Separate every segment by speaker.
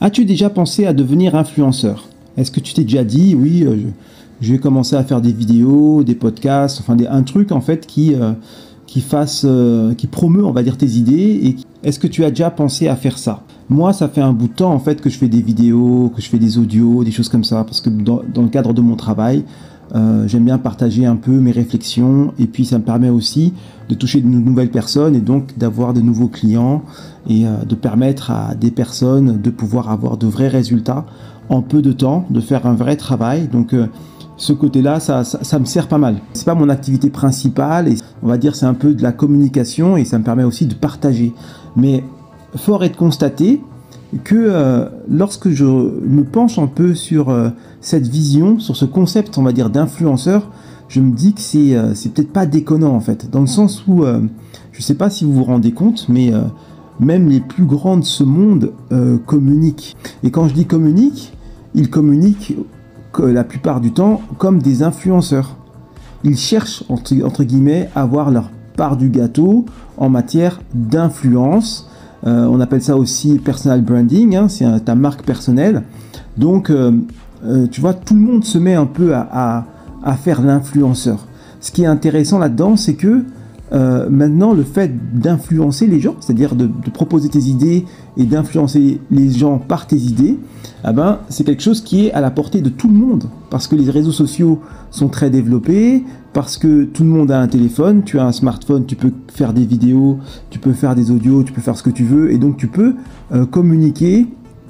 Speaker 1: As-tu déjà pensé à devenir influenceur? Est-ce que tu t'es déjà dit, oui, je vais commencer à faire des vidéos, des podcasts, enfin un truc en fait qui promeut, on va dire, tes idées. Et est-ce que tu as déjà pensé à faire ça? Moi, ça fait un bout de temps en fait que je fais des vidéos, que je fais des audios, des choses comme ça, parce que dans le cadre de mon travail, j'aime bien partager un peu mes réflexions, et puis ça me permet aussi de toucher de nouvelles personnes et donc d'avoir de nouveaux clients et de permettre à des personnes de pouvoir avoir de vrais résultats en peu de temps, de faire un vrai travail. Donc ce côté-là, ça me sert pas mal. C'est pas mon activité principale, et on va dire c'est un peu de la communication, et ça me permet aussi de partager. Mais fort est de constater que lorsque je me penche un peu sur cette vision, sur ce concept, on va dire, d'influenceur, je me dis que c'est peut-être pas déconnant en fait, dans le sens où je sais pas si vous vous rendez compte, mais même les plus grands de ce monde communiquent. Et quand je dis communiquent, ils communiquent la plupart du temps comme des influenceurs. Ils cherchent entre guillemets à avoir leur part du gâteau en matière d'influence. On appelle ça aussi personal branding, hein, c'est ta marque personnelle. Donc, tu vois, tout le monde se met un peu à faire l'influenceur. Ce qui est intéressant là-dedans, c'est que maintenant, le fait d'influencer les gens, c'est-à-dire de proposer tes idées et d'influencer les gens par tes idées, c'est quelque chose qui est à la portée de tout le monde. Parce que les réseaux sociaux sont très développés, parce que tout le monde a un téléphone, tu as un smartphone, tu peux faire des vidéos, tu peux faire des audios, tu peux faire ce que tu veux, et donc tu peux communiquer,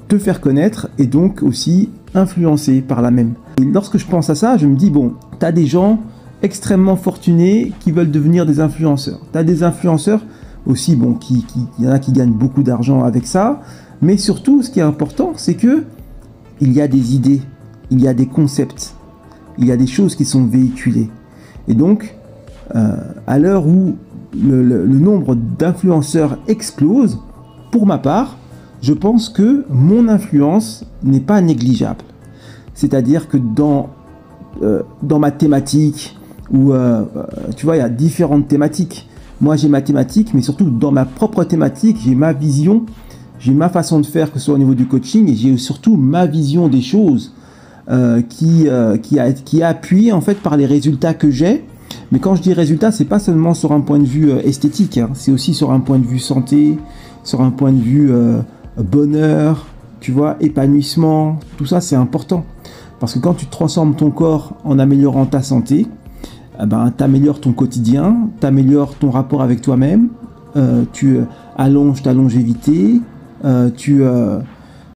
Speaker 1: te faire connaître, et donc aussi influencer par là même. Et lorsque je pense à ça, je me dis, bon, tu as des gens extrêmement fortunés qui veulent devenir des influenceurs. Tu as des influenceurs aussi, bon, il y en a qui gagnent beaucoup d'argent avec ça, mais surtout, ce qui est important, c'est que il y a des idées, il y a des concepts, il y a des choses qui sont véhiculées. Et donc, à l'heure où le nombre d'influenceurs explose, pour ma part, je pense que mon influence n'est pas négligeable. C'est-à-dire que dans ma thématique, où tu vois, il y a différentes thématiques. Moi, j'ai ma thématique, mais surtout dans ma propre thématique, j'ai ma vision, j'ai ma façon de faire, que ce soit au niveau du coaching, et j'ai surtout ma vision des choses qui est appuyée en fait par les résultats que j'ai. Mais quand je dis résultats, c'est pas seulement sur un point de vue esthétique, hein, c'est aussi sur un point de vue santé, sur un point de vue bonheur, tu vois, épanouissement. Tout ça, c'est important. Parce que quand tu transformes ton corps en améliorant ta santé, tu améliores ton quotidien, tu améliores ton rapport avec toi-même, tu allonges ta longévité, tu